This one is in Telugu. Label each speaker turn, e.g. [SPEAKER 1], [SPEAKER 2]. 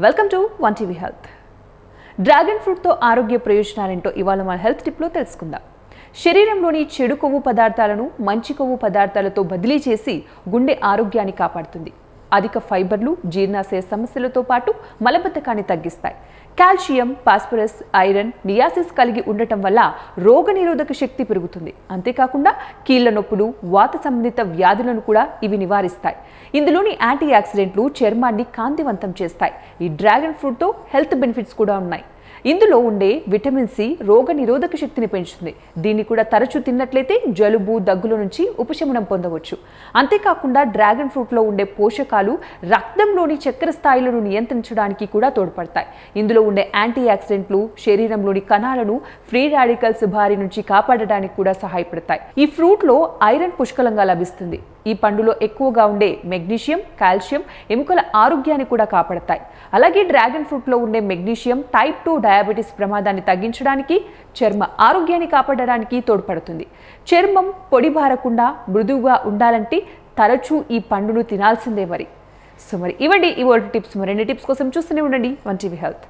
[SPEAKER 1] Welcome to One TV Health. Dragon ఫ్రూట్తో ఆరోగ్య ప్రయోజనాలేంటో ఇవాళ మన హెల్త్ టిప్లో తెలుసుకుందాం. శరీరంలోని చెడు కొవ్వు పదార్థాలను మంచి కొవ్వు పదార్థాలతో బదిలీ చేసి గుండె ఆరోగ్యాన్ని కాపాడుతుంది. అధిక ఫైబర్లు జీర్ణాశయ సమస్యలతో పాటు మలబద్ధకాన్ని తగ్గిస్తాయి. కాల్షియం, ఫాస్ఫరస్, ఐరన్, నియాసిస్ కలిగి ఉండటం వల్ల రోగనిరోధక శక్తి పెరుగుతుంది. అంతేకాకుండా కీళ్ల నొప్పులు, వాత సంబంధిత వ్యాధులను కూడా ఇవి నివారిస్తాయి. ఇందులోని యాంటీ ఆక్సిడెంట్లు చర్మాన్ని కాంతివంతం చేస్తాయి. ఈ డ్రాగన్ ఫ్రూట్తో హెల్త్ బెనిఫిట్స్ కూడా ఉన్నాయి. ఇందులో ఉండే విటమిన్ సి రోగ నిరోధక శక్తిని పెంచుతుంది. దీన్ని కూడా తరచూ తిన్నట్లయితే జలుబు, దగ్గుల నుంచి ఉపశమనం పొందవచ్చు. అంతేకాకుండా డ్రాగన్ ఫ్రూట్లో ఉండే పోషకాలు రక్తంలోని చక్కెర స్థాయిలను నియంత్రించడానికి కూడా తోడ్పడతాయి. ఇందులో ఉండే యాంటీ ఆక్సిడెంట్లు శరీరంలోని కణాలను ఫ్రీ రాడికల్స్ బారి నుంచి కాపాడడానికి కూడా సహాయపడతాయి. ఈ ఫ్రూట్లో ఐరన్ పుష్కలంగా లభిస్తుంది. ఈ పండులో ఎక్కువగా ఉండే మెగ్నీషియం, కాల్షియం ఎముకల ఆరోగ్యాన్ని కూడా కాపాడతాయి. అలాగే డ్రాగన్ ఫ్రూట్లో ఉండే మెగ్నీషియం టైప్ 2 డయాబెటీస్ ప్రమాదాన్ని తగ్గించడానికి, చర్మ ఆరోగ్యాన్ని కాపాడడానికి తోడ్పడుతుంది. చర్మం పొడిబారకుండా మృదువుగా ఉండాలంటే తరచూ ఈ పండును తినాల్సిందే మరి. ఇవ్వండి ఇవాళ టిప్స్. మరిన్ని టిప్స్ కోసం చూస్తూనే ఉండండి వన్ టీవీ హెల్త్.